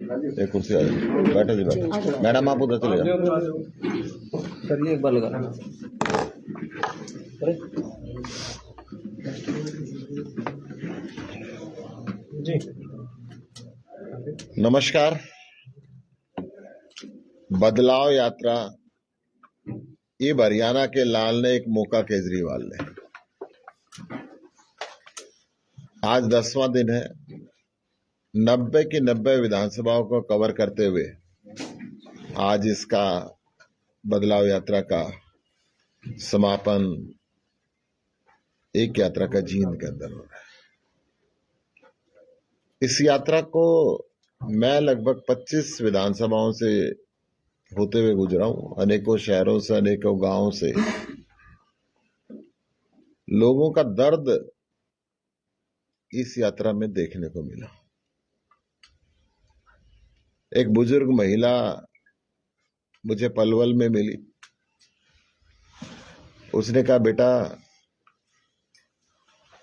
एक कुर्सी आ जाओ, बैठो जी बैठो। मैडम आप उधर चले जाओ। सर ये एक बार लगा जी। नमस्कार। बदलाव यात्रा ये हरियाणा के लाल ने एक मौका केजरीवाल ने। आज 10वां दिन है। 90 की 90 विधानसभाओं को कवर करते हुए आज इसका बदलाव यात्रा का समापन एक यात्रा का जींद के अंदर हो रहा है। इस यात्रा को मैं लगभग 25 विधानसभाओं से होते हुए गुजरा हूं, अनेकों शहरों से, अनेकों गांवों से। लोगों का दर्द इस यात्रा में देखने को मिला। एक बुजुर्ग महिला मुझे पलवल में मिली। उसने कहा, बेटा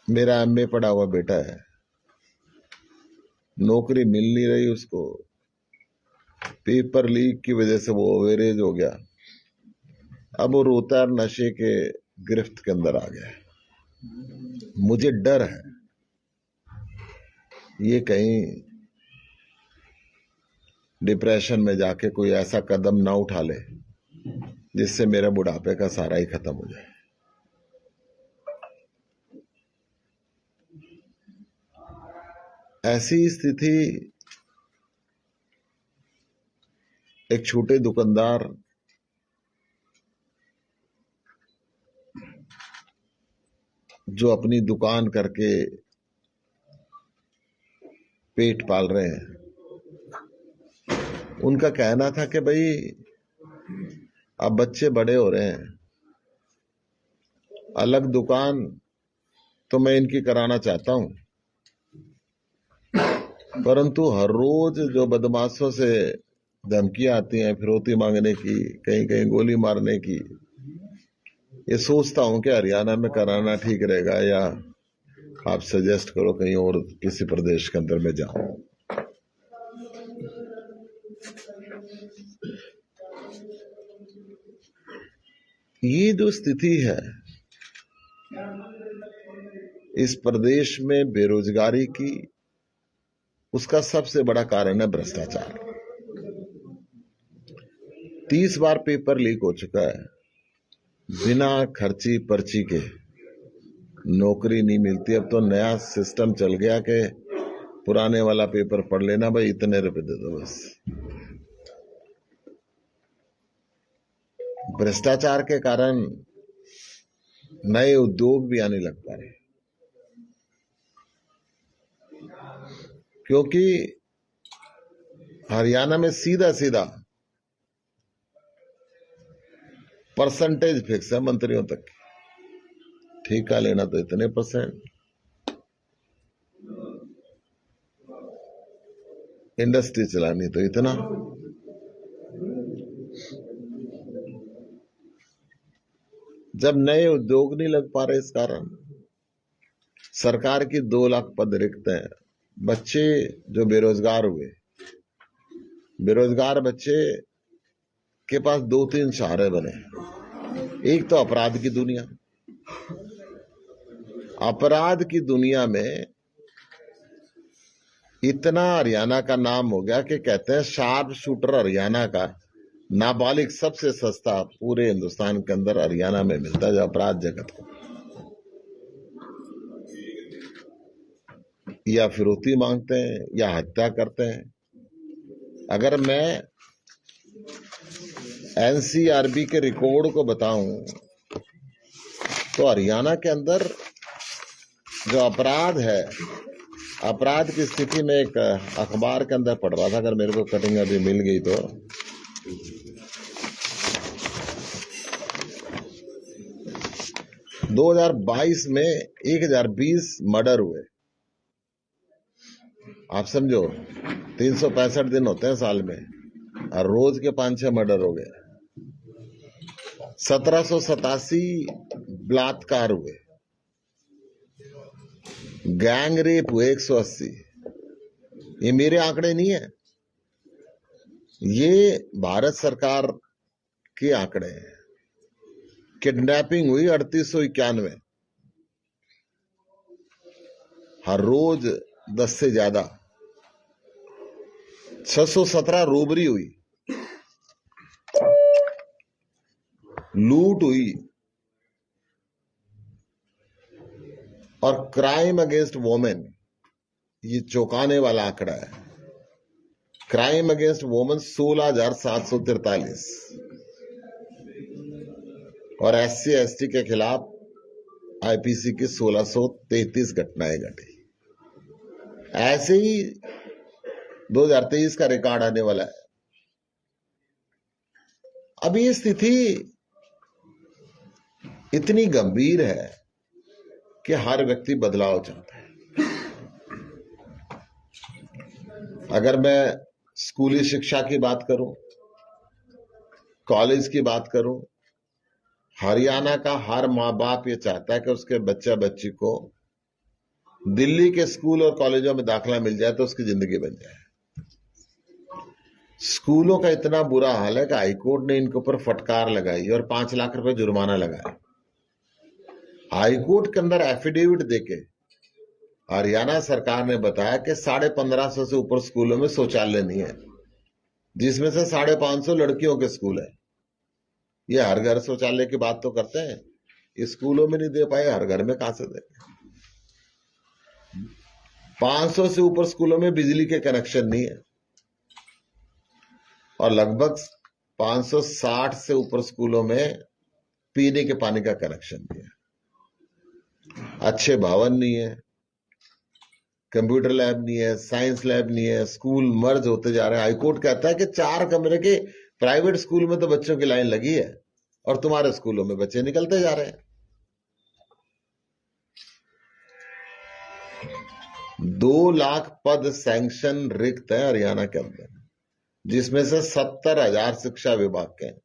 मेरा एमए पढ़ा हुआ बेटा है, नौकरी मिल नहीं रही उसको, पेपर लीक की वजह से वो ओवरेज हो गया, अब वो रोता और नशे के गिरफ्त के अंदर आ गया। मुझे डर है ये कहीं डिप्रेशन में जाके कोई ऐसा कदम ना उठा ले जिससे मेरे बुढ़ापे का सारा ही खत्म हो जाए। ऐसी स्थिति एक छोटे दुकानदार जो अपनी दुकान करके पेट पाल रहे हैं, उनका कहना था कि भाई अब बच्चे बड़े हो रहे हैं, अलग दुकान तो मैं इनकी कराना चाहता हूं, परंतु हर रोज जो बदमाशों से धमकियां आती हैं फिरौती मांगने की, कहीं कहीं गोली मारने की, ये सोचता हूं कि हरियाणा में कराना ठीक रहेगा या आप सजेस्ट करो कहीं और किसी प्रदेश के अंदर में जाऊं। ये जो स्थिति है इस प्रदेश में बेरोजगारी की, उसका सबसे बड़ा कारण है भ्रष्टाचार। 30 बार पेपर लीक हो चुका है, बिना खर्ची पर्ची के नौकरी नहीं मिलती। अब तो नया सिस्टम चल गया कि पुराने वाला पेपर पढ़ लेना, भाई इतने रुपए दे दो बस। भ्रष्टाचार के कारण नए उद्योग भी आने लग पा रहे, क्योंकि हरियाणा में सीधा सीधा परसेंटेज फिक्स है मंत्रियों तक की। ठेका लेना तो इतने %, इंडस्ट्री चलानी तो इतना। जब नए उद्योग नहीं लग पा रहे, इस कारण सरकार की 2 लाख पद रिक्त हैं। बच्चे जो बेरोजगार हुए, बेरोजगार बच्चे के पास 2-3 सहारे बने। एक तो अपराध की दुनिया। अपराध की दुनिया में इतना हरियाणा का नाम हो गया कि कहते हैं शार्प शूटर हरियाणा का नाबालिग सबसे सस्ता पूरे हिंदुस्तान के अंदर हरियाणा में मिलता है, जो अपराध जगत को या फिरौती मांगते हैं या हत्या करते हैं। अगर मैं एनसीआरबी के रिकॉर्ड को बताऊं तो हरियाणा के अंदर जो अपराध है, अपराध की स्थिति में एक अखबार के अंदर पढ़ रहा था, अगर मेरे को कटिंग अभी मिल गई तो, 2022 में 1020 मर्डर हुए। आप समझो 365 दिन होते हैं साल में, और रोज के 5-6 मर्डर हो गए। 1787 बलात्कार हुए, गैंग रेप हुए 180। ये मेरे आंकड़े नहीं है, ये भारत सरकार के आंकड़े हैं। किडनैपिंग हुई 3891, हर रोज 10 से ज्यादा। 617 रोबरी हुई, लूट हुई, और क्राइम अगेंस्ट वोमेन, ये चौंकाने वाला आंकड़ा है। क्राइम अगेंस्ट वोमेन 16,743, और SC ST के खिलाफ IPC की 1633 घटनाएं घटी। ऐसे ही 2023 का रिकॉर्ड आने वाला है। अब ये स्थिति इतनी गंभीर है कि हर व्यक्ति बदलाव चाहता है। अगर मैं स्कूली शिक्षा की बात करूं, कॉलेज की बात करूं, हरियाणा का हर माँ बाप ये चाहता है कि उसके बच्चा बच्ची को दिल्ली के स्कूल और कॉलेजों में दाखिला मिल जाए तो उसकी जिंदगी बन जाए। स्कूलों का इतना बुरा हाल है कि हाईकोर्ट ने इनके ऊपर फटकार लगाई और 5 लाख रुपए जुर्माना लगाया। हाईकोर्ट के अंदर एफिडेविट देके हरियाणा सरकार ने बताया कि 1550 से ऊपर स्कूलों में शौचालय नहीं है, जिसमें से 550 लड़कियों के स्कूल है। ये हर घर शौचालय की बात तो करते हैं, ये स्कूलों में नहीं दे पाए, हर घर में कहां से दे। 500 से ऊपर स्कूलों में बिजली के कनेक्शन नहीं है, और लगभग 560 से ऊपर स्कूलों में पीने के पानी का कनेक्शन नहीं है। अच्छे भवन नहीं है, कंप्यूटर लैब नहीं है, साइंस लैब नहीं है, स्कूल मर्ज होते जा रहे हैं। हाईकोर्ट कहता है कि 4 कमरे के प्राइवेट स्कूल में तो बच्चों की लाइन लगी है और तुम्हारे स्कूलों में बच्चे निकलते जा रहे हैं। 2 लाख पद सैंक्शन रिक्त है हरियाणा के अंदर, जिसमें से 70,000 शिक्षा विभाग के हैं।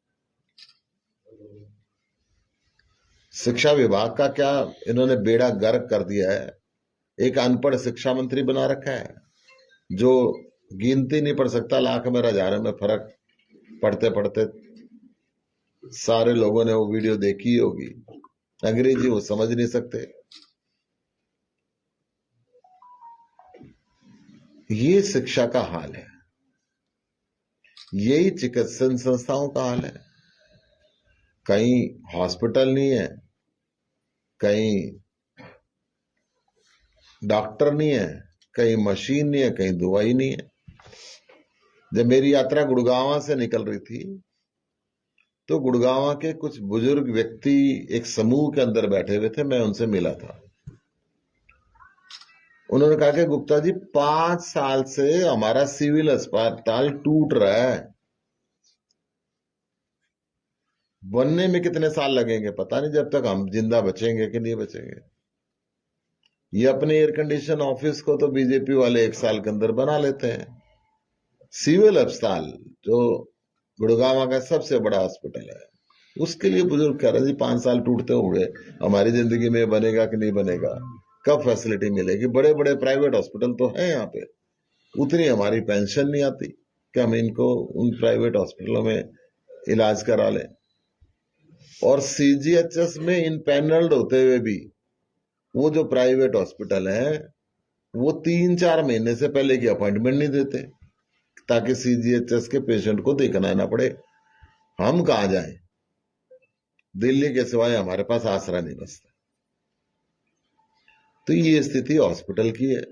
शिक्षा विभाग का क्या इन्होंने बेड़ा गर्क कर दिया है। एक अनपढ़ शिक्षा मंत्री बना रखा है जो गिनती नहीं पढ़ सकता, लाख में हजारों में फर्क पढ़ते पढ़ते सारे लोगों ने वो वीडियो देखी ही होगी। अंग्रेजी वो समझ नहीं सकते। ये शिक्षा का हाल है, यही चिकित्सा संस्थाओं का हाल है। कहीं हॉस्पिटल नहीं है, कहीं डॉक्टर नहीं है, कहीं मशीन नहीं है, कहीं दवाई नहीं है। जब मेरी यात्रा गुड़गांव से निकल रही थी तो गुड़गांव के कुछ बुजुर्ग व्यक्ति एक समूह के अंदर बैठे हुए थे, मैं उनसे मिला था। उन्होंने कहा कि गुप्ता जी 5 साल से हमारा सिविल अस्पताल टूट रहा है, बनने में कितने साल लगेंगे पता नहीं, जब तक हम जिंदा बचेंगे कि नहीं बचेंगे। ये अपने एयर कंडीशन ऑफिस को तो बीजेपी वाले 1 साल के अंदर बना लेते हैं। सिविल अस्पताल जो गुड़गांव का सबसे बड़ा हॉस्पिटल है, उसके लिए बुजुर्ग कह रहे हैं जी 5 साल टूटते होंगे, हमारी जिंदगी में बनेगा कि नहीं बनेगा, कब फैसिलिटी मिलेगी। बड़े बड़े प्राइवेट हॉस्पिटल तो हैं यहाँ पे, उतनी हमारी पेंशन नहीं आती कि हम इनको उन प्राइवेट हॉस्पिटलों में इलाज करा लें। और CGHS में इनपैनल्ड होते हुए भी वो जो प्राइवेट हॉस्पिटल है वो 3-4 महीने से पहले की अपॉइंटमेंट नहीं देते ताकि CGHS के पेशेंट को देखना ना पड़े। हम कहां जाएं, दिल्ली के सिवाय हमारे पास आसरा नहीं बचता। तो ये स्थिति हॉस्पिटल की है।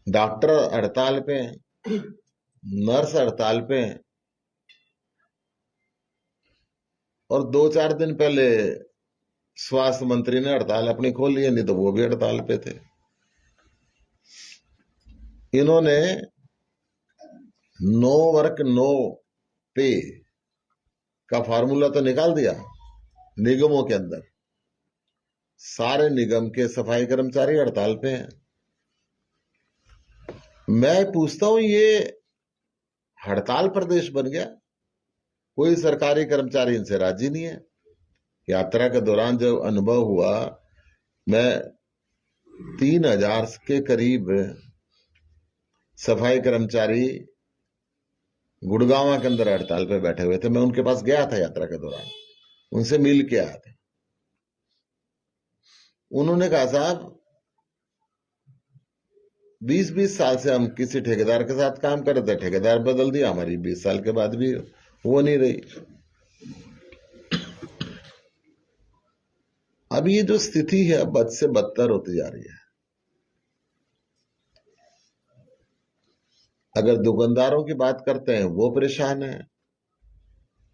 डॉक्टर हड़ताल पे हैं, नर्स हड़ताल पे हैं, और 2-4 दिन पहले स्वास्थ्य मंत्री ने हड़ताल अपनी खोल ली, नहीं तो वो भी हड़ताल पे थे। इन्होंने नो वर्क नो पे का फार्मूला तो निकाल दिया निगमों के अंदर। सारे निगम के सफाई कर्मचारी हड़ताल पे हैं। मैं पूछता हूं, ये हड़ताल प्रदेश बन गया? कोई सरकारी कर्मचारी इनसे राजी नहीं है। यात्रा के दौरान जब अनुभव हुआ, मैं 3000 के करीब सफाई कर्मचारी गुड़गांव के अंदर हड़ताल पे बैठे हुए थे। मैं उनके पास गया था यात्रा के दौरान, उनसे मिल के आया था। उन्होंने कहा साहब 20-20 साल से हम किसी ठेकेदार के साथ काम कर रहे थे, ठेकेदार बदल दिया, हमारी 20 साल के बाद भी वो नहीं रही। अब ये जो स्थिति है बद से बदतर होती जा रही है। अगर दुकानदारों की बात करते हैं वो परेशान है,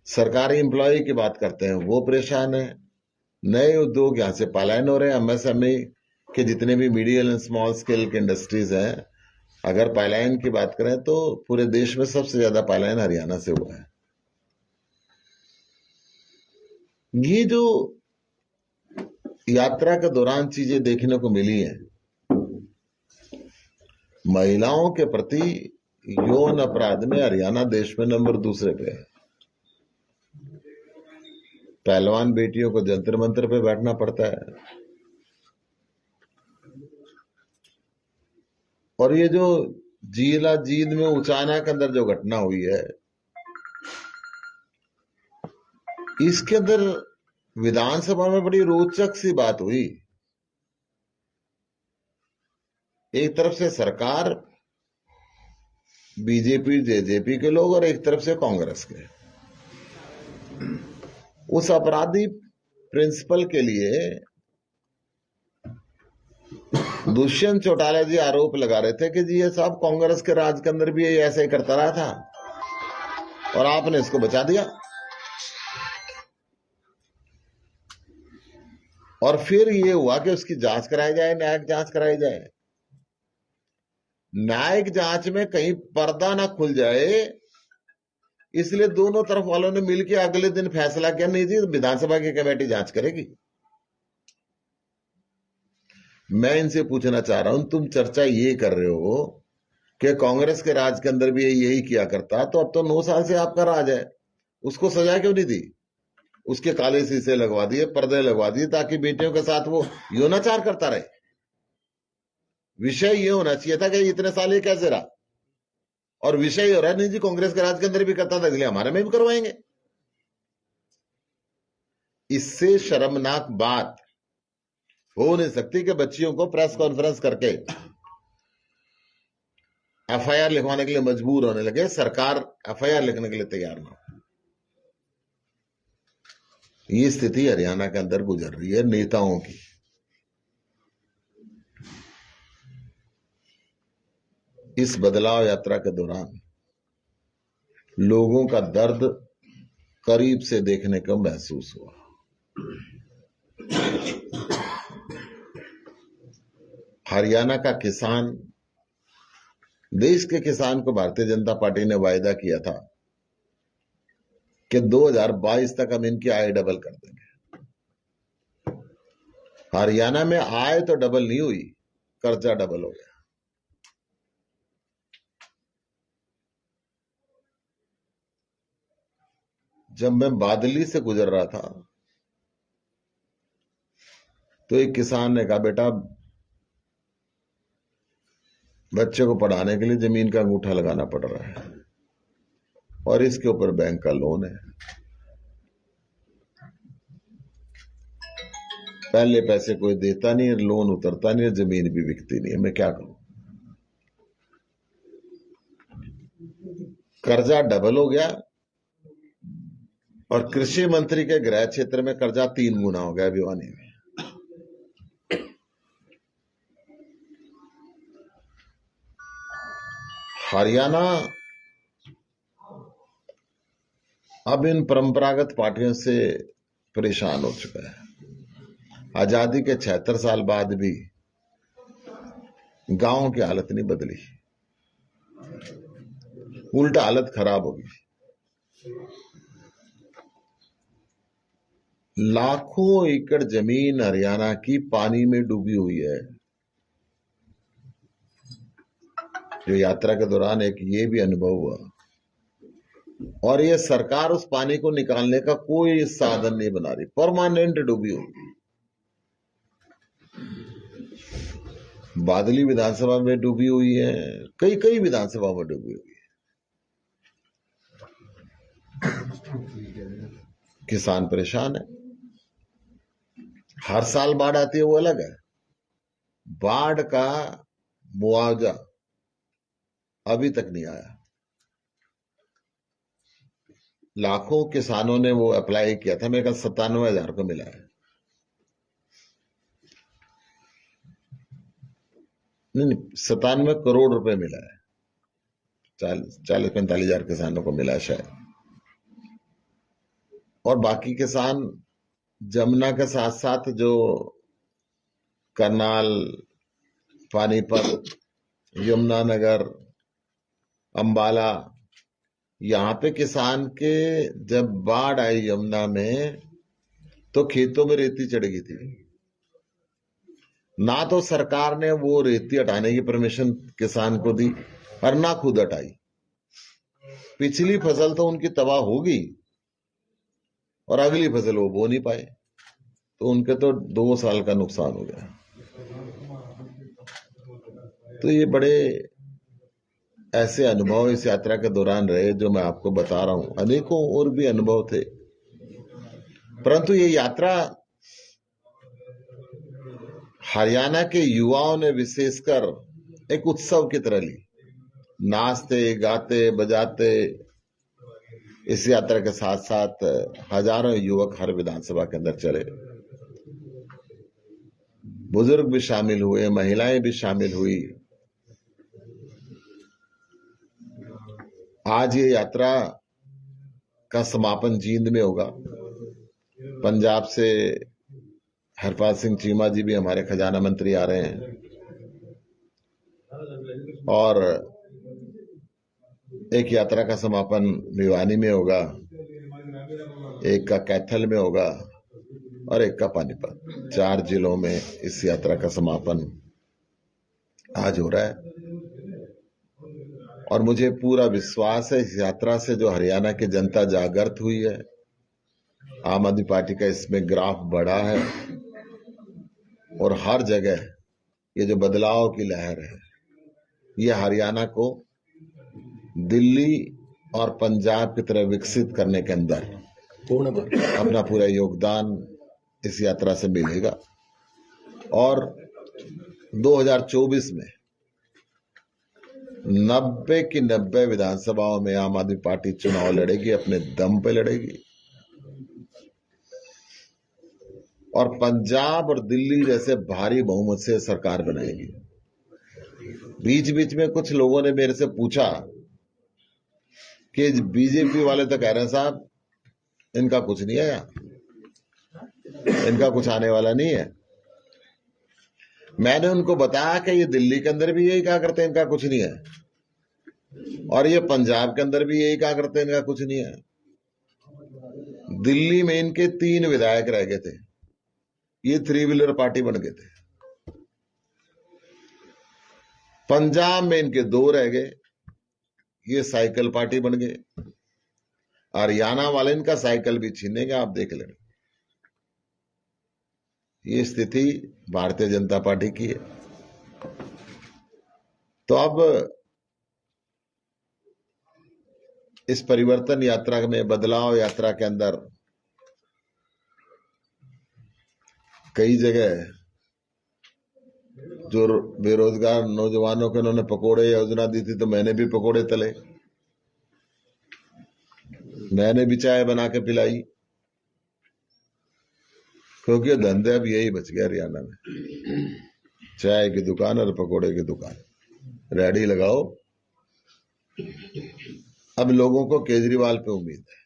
सरकारी एम्प्लॉय की बात करते हैं वो परेशान है, नए उद्योग यहां से पलायन हो रहे हैं। एमएसएमई के जितने भी मीडियम एंड स्मॉल स्केल के इंडस्ट्रीज हैं, अगर पलायन की बात करें तो पूरे देश में सबसे ज्यादा पलायन हरियाणा से हुआ है। ये जो यात्रा के दौरान चीजें देखने को मिली हैं, महिलाओं के प्रति यौन अपराध में हरियाणा देश में नंबर दूसरे पे है। पहलवान बेटियों को जंतर मंतर पे बैठना पड़ता है। और ये जो जिला जींद में उचाना के अंदर जो घटना हुई है, इसके अंदर विधानसभा में बड़ी रोचक सी बात हुई। एक तरफ से सरकार, बीजेपी जेजेपी के लोग, और एक तरफ से कांग्रेस के। उस अपराधी प्रिंसिपल के लिए दुष्यंत चौटाला जी आरोप लगा रहे थे कि जी ये साहब कांग्रेस के राज के अंदर भी ये ऐसे ही करता रहा था और आपने इसको बचा दिया। और फिर ये हुआ कि उसकी जांच कराई जाए, न्यायिक जांच कराई जाए। न्यायिक जांच में कहीं पर्दा ना खुल जाए, इसलिए दोनों तरफ वालों ने मिलकर अगले दिन फैसला किया, नहीं जी विधानसभा की कमेटी जांच करेगी। मैं इनसे पूछना चाह रहा हूं, तुम चर्चा ये कर रहे हो कि कांग्रेस के राज के अंदर भी यही किया करता, तो अब तो 9 साल से आपका राज है, उसको सजा क्यों नहीं दी? उसके काले शीशे लगवा दिए, पर्दे लगवा दिए, ताकि बेटियों के साथ वो यौनाचार करता रहे। विषय ये होना चाहिए था कि इतने साल ये कैसे रहा, और विषय हो रहा है नहीं जी कांग्रेस के राज के अंदर भी करता था, इसलिए हमारे में भी करवाएंगे। इससे शर्मनाक बात हो नहीं सकती कि बच्चियों को प्रेस कॉन्फ्रेंस करके एफआईआर लिखवाने के लिए मजबूर होने लगे, सरकार एफआईआर लिखने के लिए तैयार ना हो। ये स्थिति हरियाणा के अंदर गुजर रही है नेताओं की। इस बदलाव यात्रा के दौरान लोगों का दर्द करीब से देखने को महसूस हुआ। हरियाणा का किसान, देश के किसान को भारतीय जनता पार्टी ने वायदा किया था कि 2022 तक हम इनकी आय डबल कर देंगे। हरियाणा में आय तो डबल नहीं हुई, कर्जा डबल हो गया। जब मैं बादली से गुजर रहा था तो एक किसान ने कहा, बेटा बच्चे को पढ़ाने के लिए जमीन का अंगूठा लगाना पड़ रहा है और इसके ऊपर बैंक का लोन है, पहले पैसे कोई देता नहीं है, लोन उतरता नहीं है, जमीन भी बिकती नहीं है, मैं क्या करूं? कर्जा डबल हो गया और कृषि मंत्री के गृह क्षेत्र में कर्जा 3 गुना हो गया भिवानी में। हरियाणा अब इन परंपरागत पार्टियों से परेशान हो चुका है। आजादी के 76 साल बाद भी गांव की हालत नहीं बदली, उल्टा हालत खराब होगी। लाखों एकड़ जमीन हरियाणा की पानी में डूबी हुई है। जो यात्रा के दौरान एक ये भी अनुभव हुआ, और ये सरकार उस पानी को निकालने का कोई साधन नहीं बना रही, परमानेंट डूबी हुई। बादली विधानसभा में डूबी हुई है, कई कई विधानसभा में डूबी हुई है। किसान परेशान है। हर साल बाढ़ आती है वो अलग है, बाढ़ का मुआवजा अभी तक नहीं आया। लाखों किसानों ने वो अप्लाई किया था, मेरे ख्याल 97,000 को मिला है। नहीं, 97 करोड़ रुपए मिला है। 40-45,000 किसानों को मिला है शायद। और बाकी किसान जमुना के साथ साथ जो करनाल, पानीपत, यमुनानगर, अंबाला, यहां पे किसान के जब बाढ़ आई यमुना में तो खेतों में रेती चढ़ गई थी। ना तो सरकार ने वो रेती हटाने की परमिशन किसान को दी और ना खुद हटाई। पिछली फसल तो उनकी तबाह होगी और अगली फसल वो बो नहीं पाए, तो उनके तो 2 साल का नुकसान हो गया। तो ये बड़े ऐसे अनुभव इस यात्रा के दौरान रहे जो मैं आपको बता रहा हूं। अनेकों और भी अनुभव थे, परंतु ये यात्रा हरियाणा के युवाओं ने विशेषकर एक उत्सव की तरह ली। नाचते गाते बजाते इस यात्रा के साथ साथ हजारों युवक हर विधानसभा के अंदर चले। बुजुर्ग भी शामिल हुए, महिलाएं भी शामिल हुई। आज ये यात्रा का समापन जींद में होगा। पंजाब से हरपाल सिंह चीमा जी भी, हमारे खजाना मंत्री, आ रहे हैं और एक यात्रा का समापन भिवानी में होगा, एक का कैथल में होगा और एक का पानीपत। 4 जिलों में इस यात्रा का समापन आज हो रहा है। और मुझे पूरा विश्वास है इस यात्रा से जो हरियाणा की जनता जागृत हुई है, आम आदमी पार्टी का इसमें ग्राफ बढ़ा है और हर जगह ये जो बदलाव की लहर है, ये हरियाणा को दिल्ली और पंजाब की तरह विकसित करने के अंदर अपना पूरा योगदान इस यात्रा से मिलेगा। और 2024 में 90 की 90 विधानसभाओं में आम आदमी पार्टी चुनाव लड़ेगी, अपने दम पे लड़ेगी। और पंजाब और दिल्ली जैसे भारी बहुमत से सरकार बनाएगी। बीच बीच में कुछ लोगों ने मेरे से पूछा कि बीजेपी वाले तो कह रहे हैं साहब इनका कुछ नहीं है, इनका कुछ आने वाला नहीं है। मैंने उनको बताया कि ये दिल्ली के अंदर भी यही कहा करते हैं इनका कुछ नहीं है, और ये पंजाब के अंदर भी यही कहा करते हैं इनका कुछ नहीं है। दिल्ली में इनके 3 विधायक रह गए थे, ये 3 व्हीलर पार्टी बन गए थे। पंजाब में इनके 2 रह गए, ये साइकिल पार्टी बन गए। हरियाणा वाले इनका साइकिल भी छीनेंगे, आप देख लेना। ये स्थिति भारतीय जनता पार्टी की है। तो अब इस परिवर्तन यात्रा में, बदलाव यात्रा के अंदर कई जगह जो बेरोजगार नौजवानों को इन्होंने पकोड़े योजना दी थी, तो मैंने भी पकोड़े तले, मैंने भी चाय बना के पिलाई, क्योंकि धंधे अब यही बच गया हरियाणा में। चाय की दुकान और पकोड़े की दुकान, रेडी लगाओ। अब लोगों को केजरीवाल पे उम्मीद है।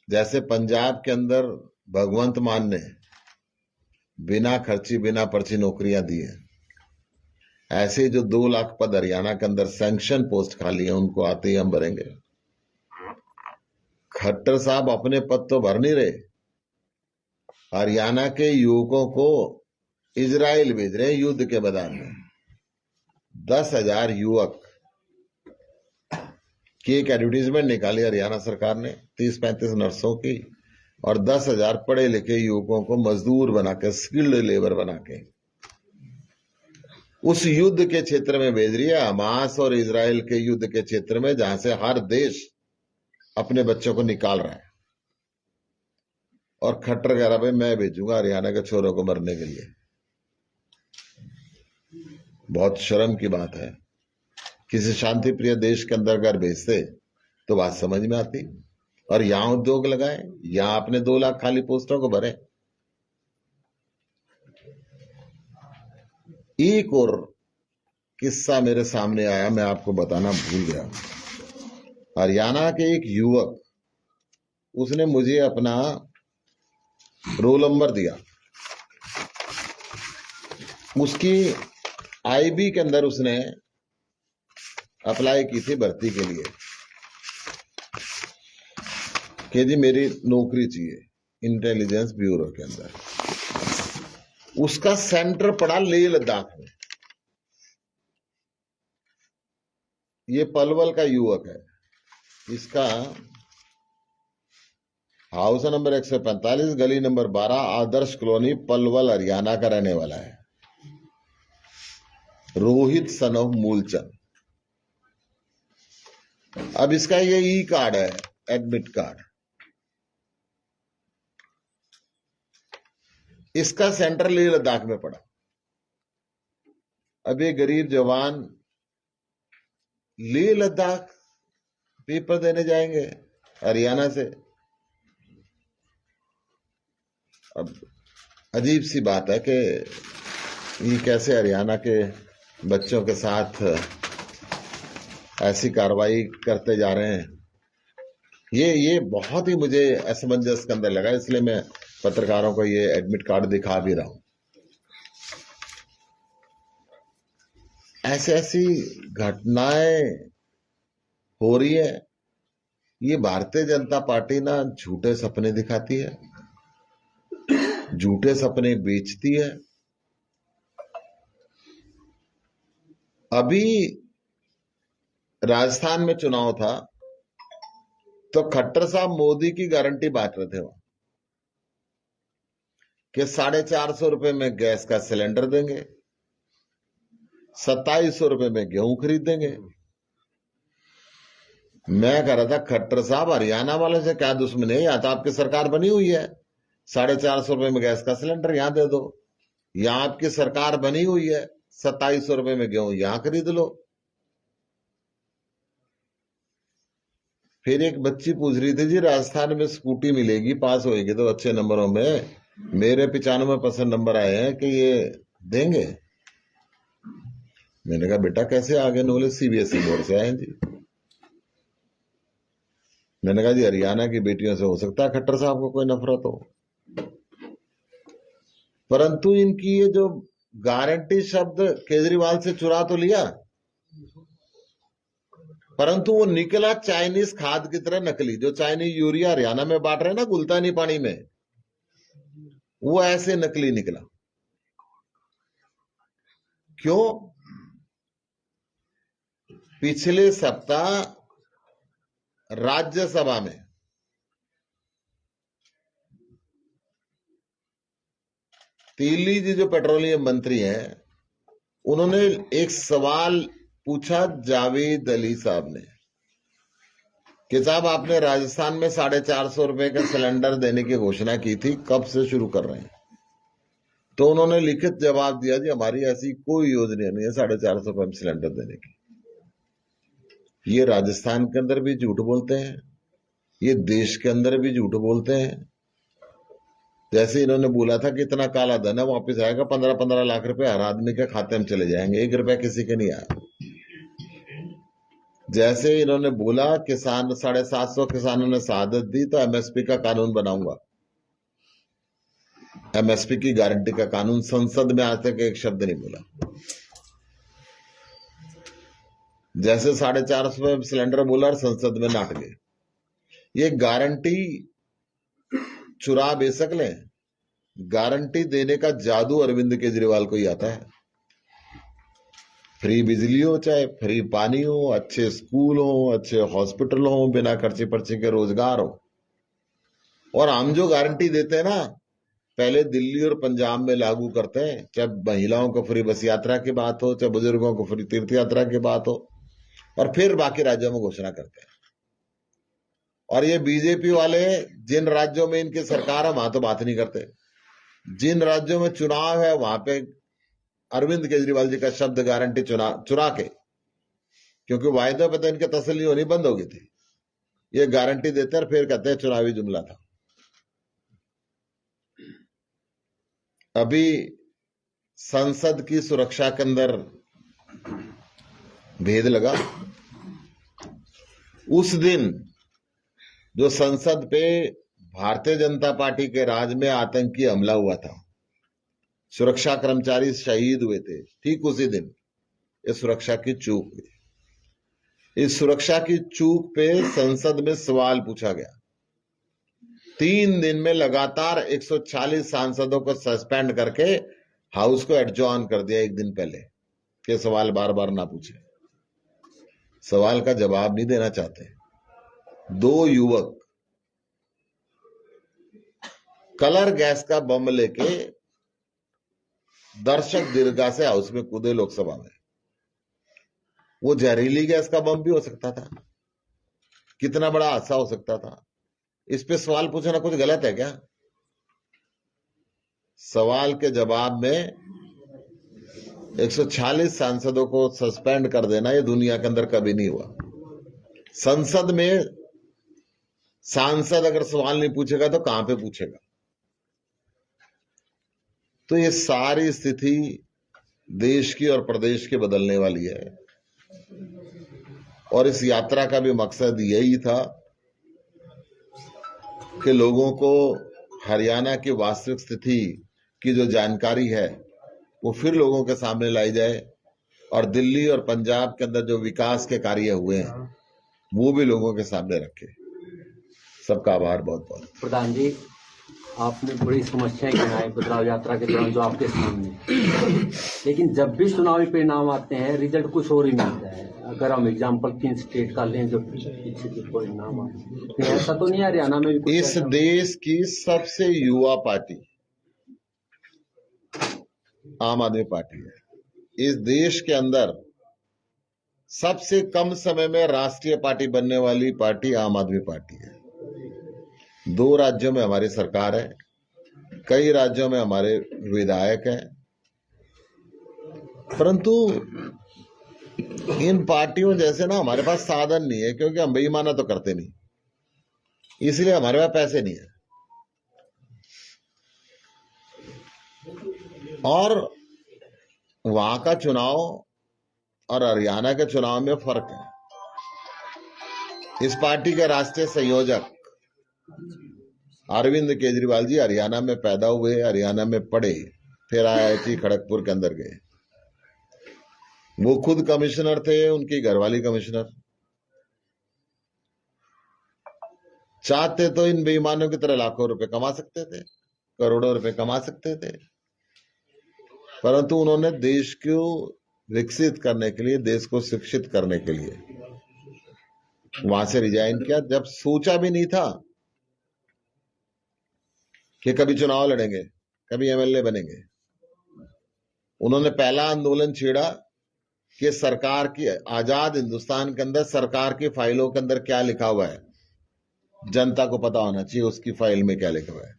जैसे पंजाब के अंदर भगवंत मान ने बिना खर्ची बिना पर्ची नौकरियां दी हैं, ऐसे जो 2 लाख पद हरियाणा के अंदर सैंक्शन पोस्ट खाली है, उनको आते ही हम भरेंगे। खट्टर साहब अपने पद तो भर नहीं रहे, हरियाणा के युवकों को इजराइल भेज रहे हैं युद्ध के मैदान में। 10,000 युवक की एक एडवर्टीजमेंट निकाली हरियाणा सरकार ने, 30-35 नर्सों की, और 10,000 पढ़े लिखे युवकों को मजदूर बना के, स्किल्ड लेबर बना के उस युद्ध के क्षेत्र में भेज रही है, हमास और इजराइल के युद्ध के क्षेत्र में, जहां से हर देश अपने बच्चों को निकाल रहा है। और खट्टर कह रहा भाई मैं भेजूंगा हरियाणा के छोरों को मरने के लिए। बहुत शर्म की बात है। किसी शांति प्रिय देश के अंदर अगर भेजते तो बात समझ में आती। और यहां उद्योग लगाए, यहां अपने 2 लाख खाली पोस्टों को भरे। एक और किस्सा मेरे सामने आया, मैं आपको बताना भूल गया। हरियाणा के एक युवक, उसने मुझे अपना रोल नंबर दिया। उसकी आईबी के अंदर उसने अप्लाई की थी भर्ती के लिए कि जी मेरी नौकरी चाहिए इंटेलिजेंस ब्यूरो के अंदर। उसका सेंटर पड़ा लेह लद्दाख में। ये पलवल का युवक है। इसका हाउस नंबर 145, गली नंबर 12, आदर्श कॉलोनी, पलवल, हरियाणा का रहने वाला है। Rohit son of Moolchand. अब इसका ये ई कार्ड है, एडमिट कार्ड। इसका सेंटर लेह लद्दाख में पड़ा। अब ये गरीब जवान लेह लद्दाख पेपर देने जाएंगे हरियाणा से। अब अजीब सी बात है कि ये कैसे हरियाणा के बच्चों के साथ ऐसी कार्रवाई करते जा रहे हैं। ये बहुत ही मुझे असमंजस के अंदर लगा, इसलिए मैं पत्रकारों को ये एडमिट कार्ड दिखा भी रहा हूं। ऐसी घटनाएं हो रही है। ये भारतीय जनता पार्टी ना झूठे सपने दिखाती है, झूठे सपने बेचती है। अभी राजस्थान में चुनाव था तो खट्टर साहब मोदी की गारंटी बांट रहे थे वहां कि 450 रुपए में गैस का सिलेंडर देंगे, 2700 रुपए में गेहूं खरीद देंगे। मैं कह रहा था खट्टर साहब हरियाणा वालों से क्या दुश्मनी है? या तो आपकी सरकार बनी हुई है, 450 रुपए में गैस का सिलेंडर यहां दे दो, या आपकी सरकार बनी हुई है, 2700 रुपए में गेहूं यहां खरीद लो। फिर एक बच्ची पूछ रही थी जी राजस्थान में स्कूटी मिलेगी, पास होएगी तो अच्छे नंबरों में, मेरे 95% नंबर आए हैं कि ये देंगे। मैंने कहा बेटा कैसे आगे? नॉलेज सीबीएसई बोर्ड से आए जी। मैंने कहा जी हरियाणा की बेटियों से हो सकता है खट्टर साहब को कोई नफरत हो, परंतु इनकी ये जो गारंटी शब्द केजरीवाल से चुरा तो लिया, परंतु वो निकला चाइनीज खाद की तरह नकली। जो चाइनीज यूरिया हरियाणा में बांट रहे हैं ना गुलतानी पानी में, वो ऐसे नकली निकला। क्यों? पिछले सप्ताह राज्यसभा में तीली जी जो पेट्रोलियम मंत्री हैं, उन्होंने एक सवाल पूछा जावेद अली साहब ने कि साहब आपने राजस्थान में 450 रुपए का सिलेंडर देने की घोषणा की थी, कब से शुरू कर रहे हैं? तो उन्होंने लिखित जवाब दिया जी हमारी ऐसी कोई योजना नहीं है 450 रुपए में सिलेंडर देने की। ये राजस्थान के अंदर भी झूठ बोलते हैं, ये देश के अंदर भी झूठ बोलते हैं। जैसे इन्होंने बोला था कि इतना काला धन है वापस आएगा, 15-15 लाख रुपए हर आदमी के खाते में चले जाएंगे, 1 रुपया किसी के नहीं आया। जैसे इन्होंने बोला किसान 750 किसानों ने शहादत दी तो एमएसपी का कानून बनाऊंगा, एमएसपी की गारंटी का कानून, संसद में आज तक एक शब्द नहीं बोला। जैसे 450 रुपए सिलेंडर बोला और संसद में नाट गए। ये गारंटी चुरा बेशक लें, गारंटी देने का जादू अरविंद केजरीवाल को ही आता है। फ्री बिजली हो, चाहे फ्री पानी हो, अच्छे स्कूल हो, अच्छे हॉस्पिटल हो, बिना खर्चे पर्चे के रोजगार हो। और हम जो गारंटी देते हैं ना, पहले दिल्ली और पंजाब में लागू करते हैं, चाहे महिलाओं को फ्री बस यात्रा की बात हो, चाहे बुजुर्गों को फ्री तीर्थ यात्रा की बात हो, और फिर बाकी राज्यों में घोषणा करते हैं। और ये बीजेपी वाले जिन राज्यों में इनकी सरकार है वहां तो बात नहीं करते, जिन राज्यों में चुनाव है वहां पे अरविंद केजरीवाल जी का शब्द गारंटी चुरा के, क्योंकि वायदों पे तो इनके तसल्ली होनी बंद हो गई थी, ये गारंटी देते और फिर कहते हैं चुनावी जुमला था। अभी संसद की सुरक्षा के अंदर भेद लगा। उस दिन जो संसद पे भारतीय जनता पार्टी के राज में आतंकी हमला हुआ था, सुरक्षा कर्मचारी शहीद हुए थे, ठीक उसी दिन ये सुरक्षा की चूक हुई। इस सुरक्षा की चूक पे संसद में सवाल पूछा गया। 3 दिन में लगातार 140 सांसदों को सस्पेंड करके हाउस को एडजॉर्न कर दिया एक दिन पहले, कि सवाल बार बार ना पूछे, सवाल का जवाब नहीं देना चाहते। 2 युवक कलर गैस का बम लेके दर्शक दीर्घा से हाउस में कूदे लोकसभा में। वो जहरीली गैस का बम भी हो सकता था, कितना बड़ा हादसा हो सकता था। इस पे सवाल पूछना कुछ गलत है क्या? सवाल के जवाब में 140 सांसदों को सस्पेंड कर देना ये दुनिया के अंदर कभी नहीं हुआ। संसद में सांसद अगर सवाल नहीं पूछेगा तो कहां पे पूछेगा? तो ये सारी स्थिति देश की और प्रदेश की बदलने वाली है, और इस यात्रा का भी मकसद यही था कि लोगों को हरियाणा की वास्तविक स्थिति की जो जानकारी है वो फिर लोगों के सामने लाई जाए, और दिल्ली और पंजाब के अंदर जो विकास के कार्य हुए हैं वो भी लोगों के सामने रखे। सबका आभार बहुत बहुत। प्रधान जी, आपने बड़ी समस्याएं गिनाई बदलाव यात्रा के दौरान जो आपके सामने, लेकिन जब भी चुनावी परिणाम आते हैं रिजल्ट कुछ और ही मिलता है। अगर हम एग्जाम्पल 3 स्टेट का लें जो पीछे के परिणाम आते हैं, ऐसा तो नहीं है हरियाणा में भी? इस देश की सबसे युवा पार्टी आम आदमी पार्टी है। इस देश के अंदर सबसे कम समय में राष्ट्रीय पार्टी बनने वाली पार्टी आम आदमी पार्टी है। 2 राज्यों में हमारी सरकार है, कई राज्यों में हमारे विधायक हैं, परंतु इन पार्टियों जैसे ना हमारे पास साधन नहीं है, क्योंकि हम बेईमाना तो करते नहीं, इसलिए हमारे पास पैसे नहीं है। और वहां का चुनाव और हरियाणा के चुनाव में फर्क है। इस पार्टी के राष्ट्रीय संयोजक अरविंद केजरीवाल जी हरियाणा में पैदा हुए, हरियाणा में पढ़े, फिर IIT खड़गपुर के अंदर गए। वो खुद कमिश्नर थे, उनकी घरवाली कमिश्नर। चाहते तो इन बेईमानों की तरह लाखों रुपए कमा सकते थे, करोड़ों रुपए कमा सकते थे, परंतु उन्होंने देश को विकसित करने के लिए, देश को शिक्षित करने के लिए वहां से रिजाइन किया, जब सोचा भी नहीं था कि कभी चुनाव लड़ेंगे, कभी MLA बनेंगे। उन्होंने पहला आंदोलन छेड़ा कि सरकार की, आजाद हिंदुस्तान के अंदर सरकार की फाइलों के अंदर क्या लिखा हुआ है, जनता को पता होना चाहिए उसकी फाइल में क्या लिखा हुआ है।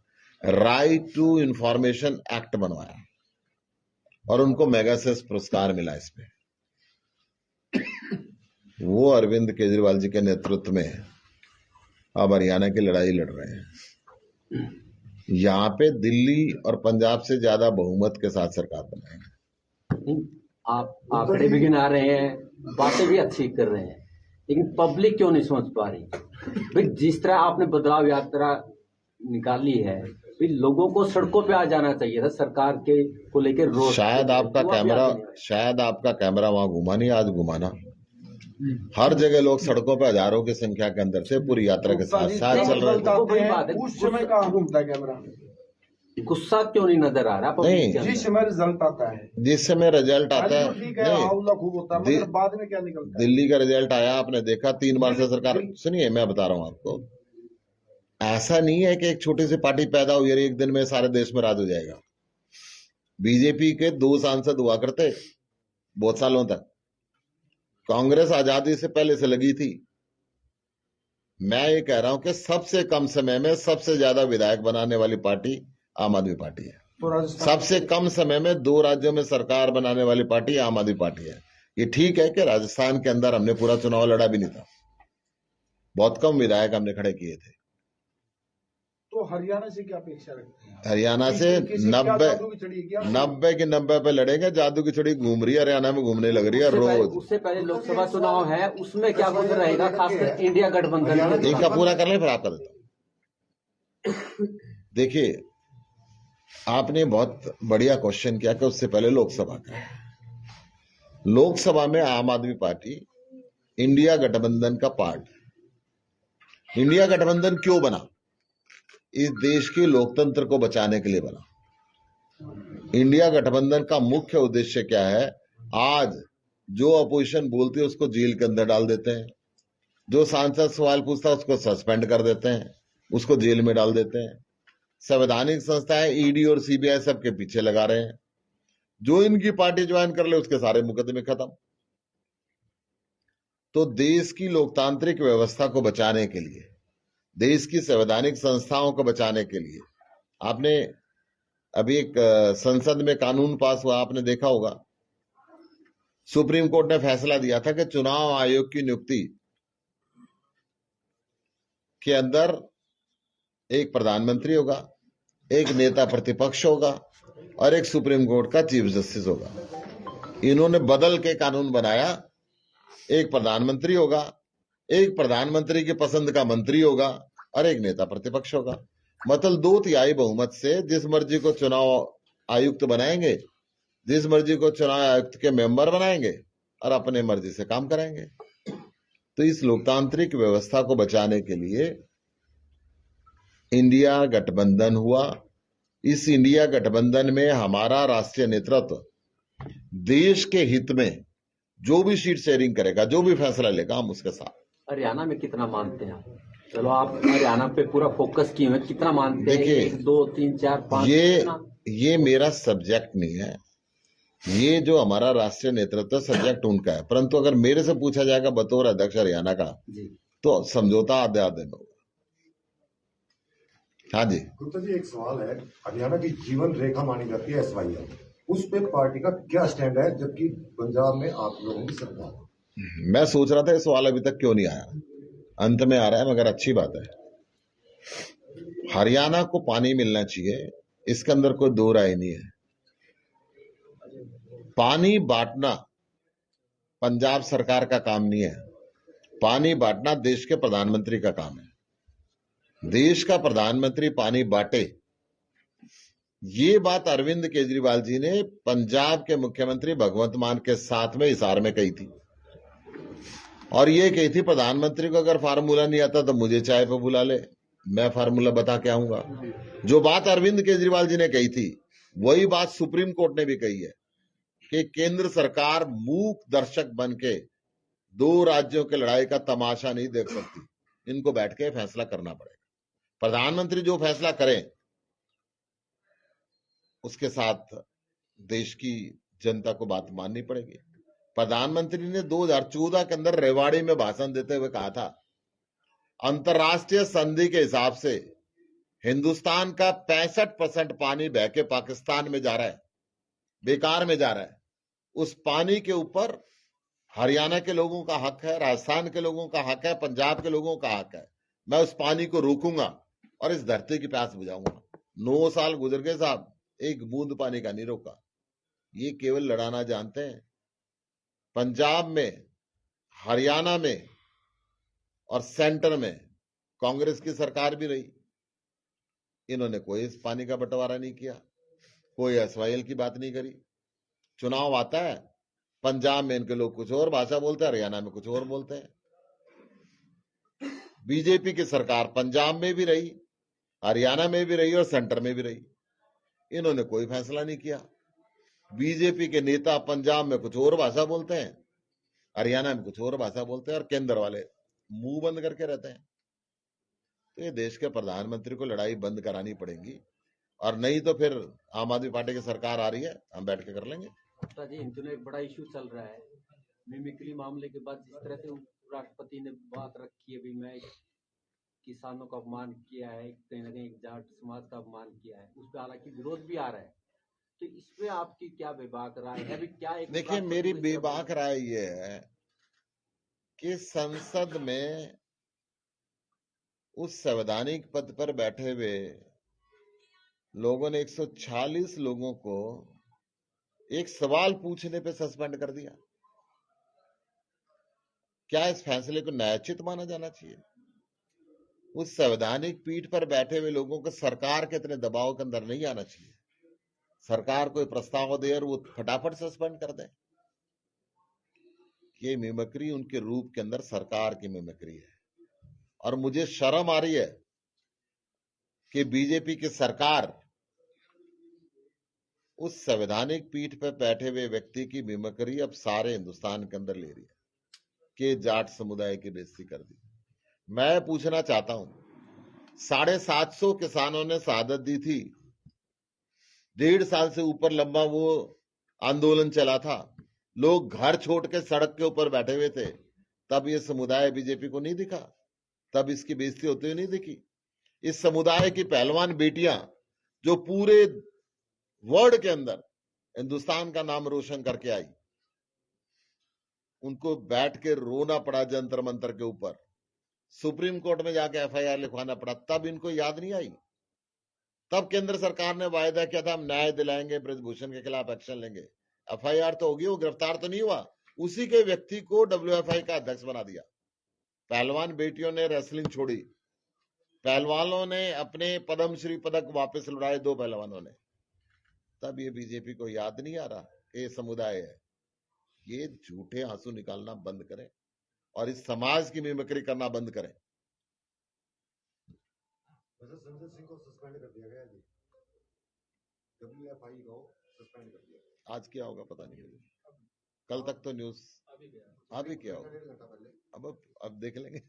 राइट टू इंफॉर्मेशन एक्ट बनवाया, और उनको मेगासेस पुरस्कार मिला इस पे। वो अरविंद केजरीवाल जी के नेतृत्व में अब हरियाणा की लड़ाई लड़ रहे हैं। यहाँ पे दिल्ली और पंजाब से ज्यादा बहुमत के साथ सरकार बनाएंगे। आप आंकड़े भी गिना रहे हैं, बातें भी अच्छी कर रहे हैं, लेकिन पब्लिक क्यों नहीं समझ पा रही? भाई जिस तरह आपने बदलाव यात्रा निकाली है, भाई लोगों को सड़कों पे आ जाना चाहिए था सरकार के को लेकर रोज। शायद आपका कैमरा वहां घुमा नहीं, आज घुमाना। हर जगह लोग सड़कों पे हजारों की संख्या के अंदर से पूरी यात्रा के साथ साथ चल रहे थे। उस समय कहाँ घूमता है कैमरा? गुस्सा क्यों नहीं नजर आ रहा? नहीं, जिस समय रिजल्ट आता है, जिस समय रिजल्ट आता है, ठीक है, हौला खूब होता है, मगर बाद में क्या निकलता है? दिल्ली का रिजल्ट आया, आपने देखा 3 बार से सरकार, सुनिए मैं बता रहा हूं आपको, ऐसा नहीं है कि एक छोटी सी पार्टी पैदा हुई और एक दिन में सारे देश में राज हो जाएगा। बीजेपी के 2 सांसद हुआ करते बहुत सालों तक। कांग्रेस आजादी से पहले से लगी थी। मैं ये कह रहा हूं कि सबसे कम समय में सबसे ज्यादा विधायक बनाने वाली पार्टी आम आदमी पार्टी है। तो राजस्थान सबसे कम समय में 2 राज्यों में सरकार बनाने वाली पार्टी आम आदमी पार्टी है। ये ठीक है कि राजस्थान के अंदर हमने पूरा चुनाव लड़ा भी नहीं था, बहुत कम विधायक हमने खड़े किए थे। तो हरियाणा से क्या अपेक्षा रखते हैं? हरियाणा से किसी क्या 90 जादू की छड़ी है क्या? 90 की 90 पे लड़ेंगे। जादू की छड़ी घूम रही है, हरियाणा में घूमने लग रही है रोज। उससे पहले लोकसभा चुनाव है, उसमें क्या कुछ रहेगा, खासकर इंडिया गठबंधन के इनका पूरा कर लें फिर आपका देता हूं। देखिए, आपने बहुत बढ़िया क्वेश्चन किया कि उससे पहले लोकसभा का। लोकसभा में आम आदमी पार्टी इंडिया गठबंधन का पार्ट। इंडिया गठबंधन क्यों बना? इस देश के लोकतंत्र को बचाने के लिए बना। इंडिया गठबंधन का मुख्य उद्देश्य क्या है? आज जो अपोजिशन बोलती है उसको जेल के अंदर डाल देते हैं, जो सांसद सवाल पूछता है उसको सस्पेंड कर देते हैं, उसको जेल में डाल देते हैं। संवैधानिक संस्थाएं ईडी और सीबीआई सबके पीछे लगा रहे हैं। जो इनकी पार्टी ज्वाइन कर ले उसके सारे मुकदमे खत्म। तो देश की लोकतांत्रिक व्यवस्था को बचाने के लिए, देश की संवैधानिक संस्थाओं को बचाने के लिए, आपने अभी एक संसद में कानून पास हुआ, आपने देखा होगा। सुप्रीम कोर्ट ने फैसला दिया था कि चुनाव आयोग की नियुक्ति के अंदर एक प्रधानमंत्री होगा, एक नेता प्रतिपक्ष होगा और एक सुप्रीम कोर्ट का चीफ जस्टिस होगा। इन्होंने बदल के कानून बनाया, एक प्रधानमंत्री होगा, एक प्रधानमंत्री की पसंद का मंत्री होगा और एक नेता प्रतिपक्ष होगा। मतलब 2/3 बहुमत से जिस मर्जी को चुनाव आयुक्त बनाएंगे, जिस मर्जी को चुनाव आयुक्त के मेंबर बनाएंगे और अपने मर्जी से काम कराएंगे। तो इस लोकतांत्रिक व्यवस्था को बचाने के लिए इंडिया गठबंधन हुआ। इस इंडिया गठबंधन में हमारा राष्ट्रीय नेतृत्व देश के हित में जो भी सीट शेयरिंग करेगा, जो भी फैसला लेगा, हम उसके साथ। हरियाणा में कितना मानते हैं आप? चलो, आप हरियाणा पे पूरा फोकस किए हैं, कितना मानते हैं? देखिए, 1, 2, 3, 4, 5 ये मेरा सब्जेक्ट नहीं है। ये जो हमारा राष्ट्रीय नेतृत्व सब्जेक्ट उनका है, परंतु अगर मेरे से पूछा जाएगा बतौर अध्यक्ष हरियाणा का, तो समझौता आधे आधे में होगा। हाँ जी गुप्ता जी, एक सवाल है। हरियाणा की जीवन रेखा मानी जाती है SYL, उस पे पार्टी का क्या स्टैंड है, जबकि पंजाब में आप लोगों की सरकार है? मैं सोच रहा था ये सवाल अभी तक क्यों नहीं आया, अंत में आ रहा है, मगर अच्छी बात है। हरियाणा को पानी मिलना चाहिए, इसके अंदर कोई दो राय नहीं है। पानी बांटना पंजाब सरकार का काम नहीं है, पानी बांटना देश के प्रधानमंत्री का काम है। देश का प्रधानमंत्री पानी बांटे, ये बात अरविंद केजरीवाल जी ने पंजाब के मुख्यमंत्री भगवंत मान के साथ में हिसार में कही थी। और ये कही थी, प्रधानमंत्री को अगर फार्मूला नहीं आता तो मुझे चाय पे बुला ले, मैं फार्मूला बता के आऊंगा। जो बात अरविंद केजरीवाल जी ने कही थी, वही बात सुप्रीम कोर्ट ने भी कही है कि केंद्र सरकार मूक दर्शक बन के 2 राज्यों के लड़ाई का तमाशा नहीं देख सकती, इनको बैठ के फैसला करना पड़ेगा। प्रधानमंत्री जो फैसला करें उसके साथ देश की जनता को बात माननी पड़ेगी। प्रधानमंत्री ने 2014 के अंदर रेवाड़ी में भाषण देते हुए कहा था, अंतर्राष्ट्रीय संधि के हिसाब से हिंदुस्तान का 65% पानी बह के पाकिस्तान में जा रहा है, बेकार में जा रहा है। उस पानी के ऊपर हरियाणा के लोगों का हक है, राजस्थान के लोगों का हक है, पंजाब के लोगों का हक है। मैं उस पानी को रोकूंगा और इस धरती की प्यास बुझाऊंगा। 9 साल गुजर गए साहब, एक बूंद पानी का नहीं रोका। ये केवल लड़ाना जानते हैं। पंजाब में, हरियाणा में और सेंटर में कांग्रेस की सरकार भी रही, इन्होंने कोई इस पानी का बंटवारा नहीं किया, कोई SYL की बात नहीं करी। चुनाव आता है, पंजाब में इनके लोग कुछ और भाषा बोलते हैं, हरियाणा में कुछ और बोलते हैं। बीजेपी की सरकार पंजाब में भी रही, हरियाणा में भी रही और सेंटर में भी रही, इन्होंने कोई फैसला नहीं किया। बीजेपी के नेता पंजाब में कुछ और भाषा बोलते हैं, हरियाणा में कुछ और भाषा बोलते हैं और केंद्र वाले मुंह बंद करके रहते हैं। तो ये देश के प्रधानमंत्री को लड़ाई बंद करानी पड़ेगी, और नहीं तो फिर आम आदमी पार्टी की सरकार आ रही है, हम बैठ के कर लेंगे। गुप्ता जी, इन दिनों एक बड़ा इश्यू चल रहा है मिमिक्री मामले के बाद। जिस तरह से उपराष्ट्रपति ने बात रखी है, भी मैं किसानों का अपमान किया है, कहीं ना कहीं एक जाट समाज का अपमान किया है, उस पर हालांकि विरोध भी आ रहा है, तो इसमें आपकी क्या बेबाक राय है? अभी क्या एक देखिए, मेरी बेबाक राय ये है कि संसद में उस संवैधानिक पद पर बैठे हुए लोगों ने 146 लोगों को एक सवाल पूछने पे सस्पेंड कर दिया। क्या इस फैसले को न्यायोचित माना जाना चाहिए? उस संवैधानिक पीठ पर बैठे हुए लोगों को सरकार के इतने दबाव के अंदर नहीं आना चाहिए। सरकार कोई प्रस्ताव दे और वो फटाफट सस्पेंड कर दे। ये मिमिक्री उनके रूप के अंदर सरकार की मिमिक्री है, और मुझे शर्म आ रही है कि बीजेपी की सरकार उस संवैधानिक पीठ पर बैठे हुए व्यक्ति की मिमिक्री अब सारे हिंदुस्तान के अंदर ले रही है कि जाट समुदाय की बेइज्जती कर दी। मैं पूछना चाहता हूं, 750 किसानों ने शहादत दी थी, 1.5 साल से ऊपर लंबा वो आंदोलन चला था, लोग घर छोड़ के सड़क के ऊपर बैठे हुए थे, तब ये समुदाय बीजेपी को नहीं दिखा, तब इसकी बेइज्जती होती हुई नहीं दिखी। इस समुदाय की पहलवान बेटियां जो पूरे वर्ल्ड के अंदर हिंदुस्तान का नाम रोशन करके आई, उनको बैठ के रोना पड़ा जंतर मंतर के ऊपर, सुप्रीम कोर्ट में जाके एफआईआर लिखवाना पड़ा, तब इनको याद नहीं आई। तब केंद्र सरकार ने वायदा किया था हम न्याय दिलाएंगे, ब्रजभूषण के खिलाफ एक्शन लेंगे। एफआईआर तो होगी, वो गिरफ्तार तो नहीं हुआ, उसी के व्यक्ति को डब्ल्यूएफआई का अध्यक्ष बना दिया। पहलवान बेटियों ने रेसलिंग छोड़ी, पहलवानों ने अपने पद्मश्री पदक वापस लौटाए, 2 पहलवानों ने। तब ये बीजेपी को याद नहीं आ रहा कि ये समुदाय है। ये झूठे आंसू निकालना बंद करें और इस समाज की मिमिक्री करना बंद करें। वैसे संजय सिंह को सस्पेंड कर दिया गया जी, डब्ल्यूएफआई को सस्पेंड कर दिया गया। आज क्या होगा पता नहीं मुझे, कल तक तो न्यूज अभी क्या होगा, 1.5 घंटा पहले। अब देख लेंगे।